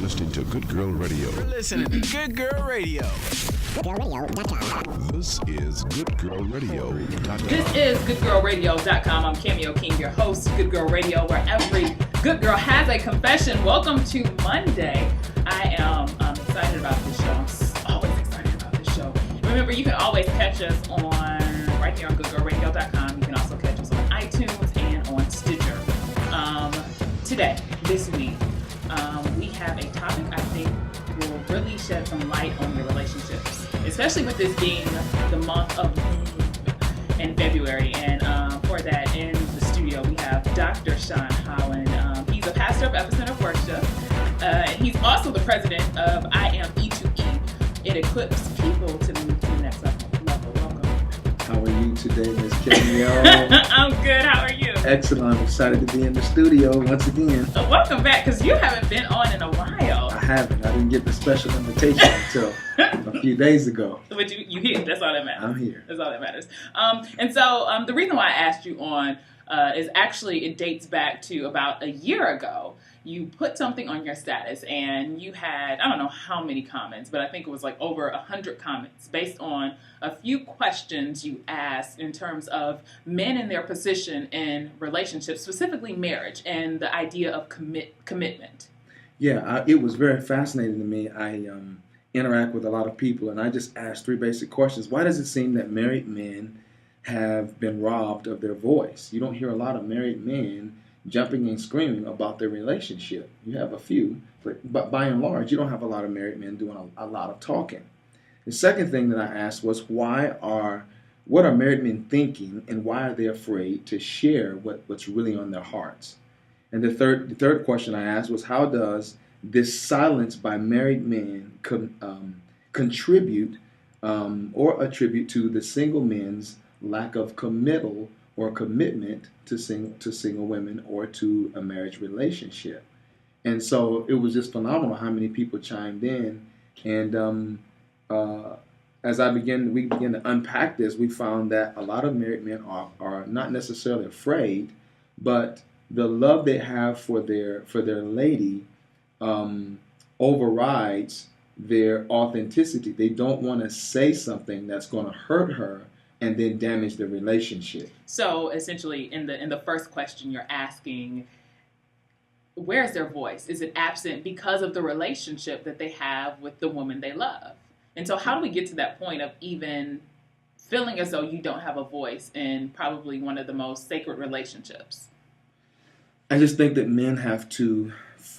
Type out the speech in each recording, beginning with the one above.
listening to Good Girl Radio. You're listening to Good Girl Radio. This is GoodGirlRadio.com. This is GoodGirlRadio.com. I'm Cameo King, your host, Good Girl Radio, where every good girl has a confession. Welcome to Monday. I am excited about this show. I'm always excited about this show. Remember, you can always catch us on right here on GoodGirlRadio.com. You can also catch us on iTunes and on Stitcher. Today, this week, we have a topic I think will really shed some light on your relationships, especially with this being the month of Moon in February. And for that, in the studio, we have Dr. Sean Holland. He's a pastor of Epicenter Worship. And he's also the president of I Am E2E. It equips people to move to the next level. Welcome. How are you today, Miss Cameo? I'm good. How are you? Excellent. I'm excited to be in the studio once again. Welcome back, because you haven't been on in a while. I haven't. I didn't get the special invitation until a few days ago. But you here. That's all that matters. I'm here. That's all that matters. And so the reason why I asked you on is actually it dates back to about a year ago. You put something on your status and you had, I don't know how many comments, but I think it was like over 100 comments based on a few questions you asked in terms of men and their position in relationships, specifically marriage and the idea of commitment. Yeah, it was very fascinating to me. I interact with a lot of people and I just asked three basic questions. Why does it seem that married men have been robbed of their voice? You don't hear a lot of married men jumping and screaming about their relationship. You have a few, but by and large, you don't have a lot of married men doing a lot of talking. The second thing that I asked was what are married men thinking and why are they afraid to share what's really on their hearts? And the third question I asked was how does this silence by married men contribute or attribute to the single men's lack of committal or commitment to single women or to a marriage relationship. And so it was just phenomenal how many people chimed in. And as we began to unpack this, we found that a lot of married men are not necessarily afraid, but the love they have for their lady overrides their authenticity. They don't want to say something that's going to hurt her and then damage the relationship. So essentially, in the first question, you're asking, where's their voice? Is it absent because of the relationship that they have with the woman they love? And so how do we get to that point of even feeling as though you don't have a voice in probably one of the most sacred relationships? I just think that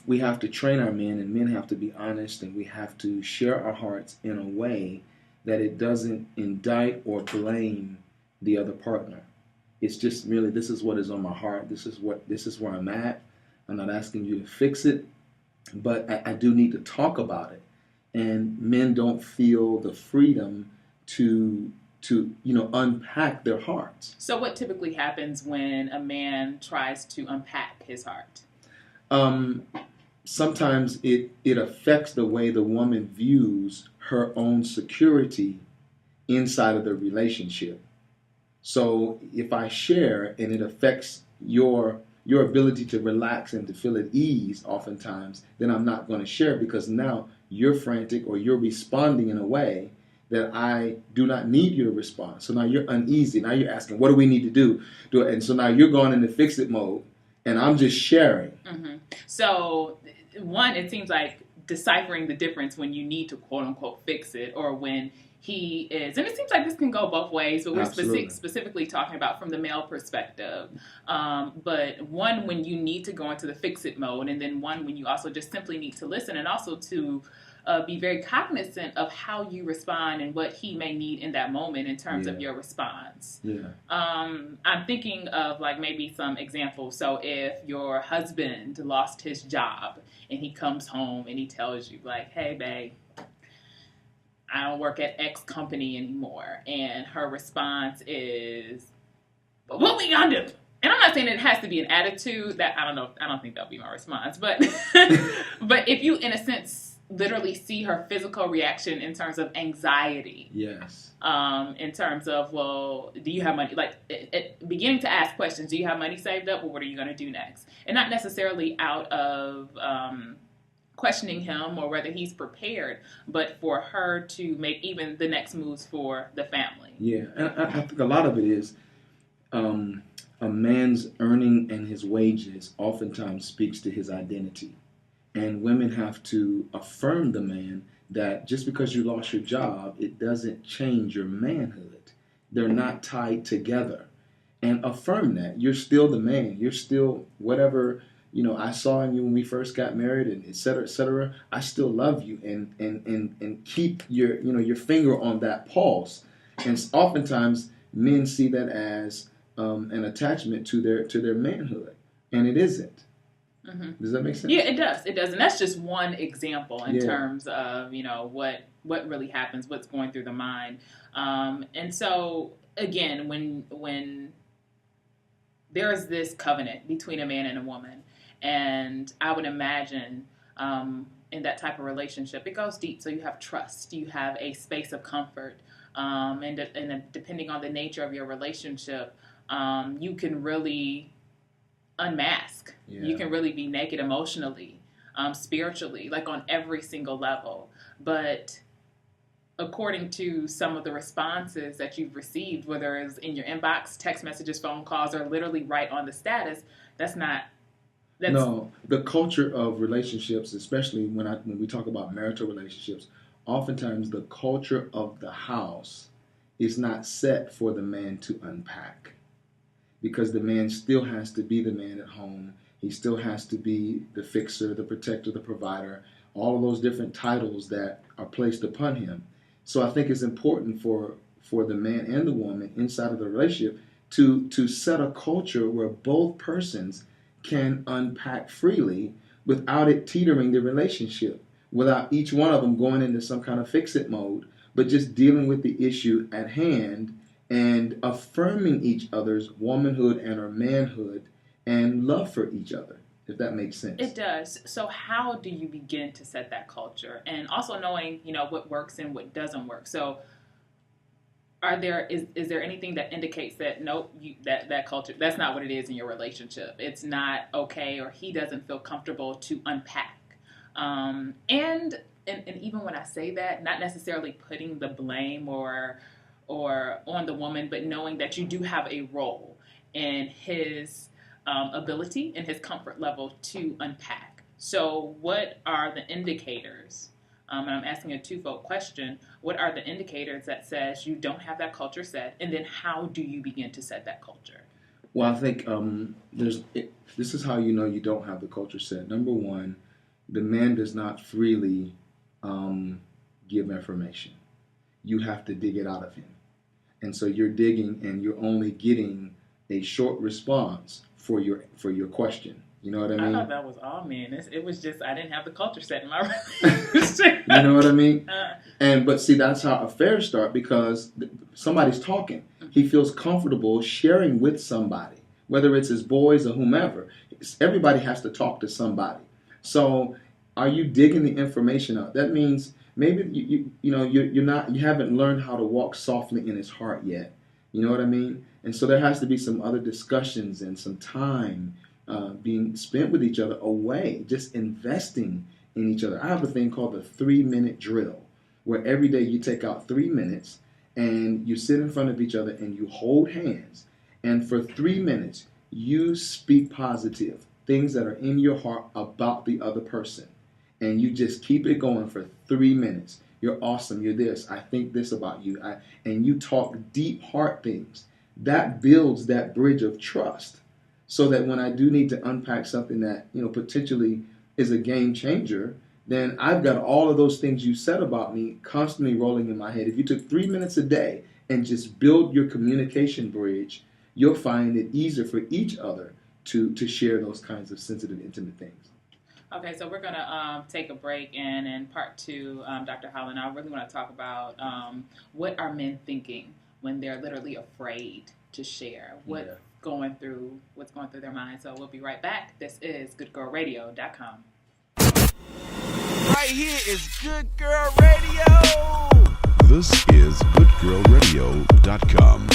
we have to train our men, and men have to be honest, and we have to share our hearts in a way that it doesn't indict or blame the other partner. It's just really, this is what is on my heart. This is where I'm at. I'm not asking you to fix it, but I do need to talk about it. And men don't feel the freedom to unpack their hearts. So what typically happens when a man tries to unpack his heart? Sometimes it affects the way the woman views her own security inside of the relationship. So if I share and it affects your ability to relax and to feel at ease oftentimes, then I'm not going to share because now you're frantic or you're responding in a way that I do not need you to respond. So now you're uneasy. Now you're asking, what do we need to do? And so now you're going into fix-it mode and I'm just sharing. Mm-hmm. So one, it seems like deciphering the difference when you need to quote unquote fix it or when he is, and it seems like this can go both ways, but we're specifically talking about from the male perspective. But one, when you need to go into the fix it mode, and then one, when you also just simply need to listen and also to be very cognizant of how you respond and what he may need in that moment in terms of your response. Yeah. I'm thinking of like maybe some examples. So if your husband lost his job and he comes home and he tells you like, hey, babe, I don't work at X company anymore. And her response is, but what we gonna do? And I'm not saying it has to be an attitude that, I don't think that'll be my response. But but if you, in a sense, literally see her physical reaction in terms of anxiety. Yes. In terms of, well, do you have money? Like, beginning to ask questions. Do you have money saved up? Or what are you going to do next? And not necessarily out of questioning him or whether he's prepared, but for her to make even the next moves for the family. Yeah, and I think a lot of it is a man's earning and his wages oftentimes speaks to his identity. And women have to affirm the man that just because you lost your job, it doesn't change your manhood. They're not tied together. And affirm that. You're still the man. You're still whatever, I saw in you when we first got married, and et cetera, et cetera. I still love you, and keep your finger on that pulse. And oftentimes men see that as an attachment to their manhood, and it isn't. Mm-hmm. Does that make sense? Yeah, it does. It does, and that's just one example in terms of what really happens, what's going through the mind. And so again, when there is this covenant between a man and a woman, and I would imagine in that type of relationship, it goes deep. So you have trust, you have a space of comfort, and depending on the nature of your relationship, you can really unmask. Yeah. You can really be naked emotionally, spiritually, like on every single level. But according to some of the responses that you've received, whether it's in your inbox, text messages, phone calls, or literally right on the status, no, the culture of relationships, especially when we talk about marital relationships, oftentimes the culture of the house is not set for the man to unpack, because the man still has to be the man at home. He still has to be the fixer, the protector, the provider, all of those different titles that are placed upon him. So I think it's important for the man and the woman inside of the relationship to set a culture where both persons can unpack freely without it teetering the relationship, without each one of them going into some kind of fix-it mode, but just dealing with the issue at hand and affirming each other's womanhood and her manhood and love for each other, if that makes sense. It does. So how do you begin to set that culture? And also knowing, what works and what doesn't work. So is there anything that indicates that, nope, that culture, that's not what it is in your relationship? It's not okay, or he doesn't feel comfortable to unpack. And even when I say that, not necessarily putting the blame or on the woman, but knowing that you do have a role in his ability and his comfort level to unpack. So what are the indicators? And I'm asking a twofold question. What are the indicators that says you don't have that culture set? And then how do you begin to set that culture? Well, I think this is how you know you don't have the culture set. Number one, the man does not freely give information. You have to dig it out of him. And so you're digging, and you're only getting a short response for your question. You know what I mean? I thought that was all men. It was just I didn't have the culture set in my relationship. You know what I mean? But see, that's how affairs start, because somebody's talking. He feels comfortable sharing with somebody, whether it's his boys or whomever. Everybody has to talk to somebody. So, are you digging the information out? That means maybe you haven't learned how to walk softly in his heart yet. You know what I mean? And so there has to be some other discussions and some time being spent with each other away, just investing in each other. I have a thing called the 3-minute drill, where every day you take out 3 minutes and you sit in front of each other and you hold hands. And for 3 minutes, you speak positive things that are in your heart about the other person. And you just keep it going for 3 minutes. You're awesome. You're this. I think this about you. And you talk deep heart things. That builds that bridge of trust, so that when I do need to unpack something that potentially is a game changer, then I've got all of those things you said about me constantly rolling in my head. If you took 3 minutes a day and just build your communication bridge, you'll find it easier for each other to share those kinds of sensitive, intimate things. Okay, so we're going to take a break, and in part two, Dr. Holland, I really want to talk about what are men thinking when they're literally afraid to share what's going through their mind. So we'll be right back. This is GoodGirlRadio.com. Right here is Good Girl Radio. This is GoodGirlRadio.com.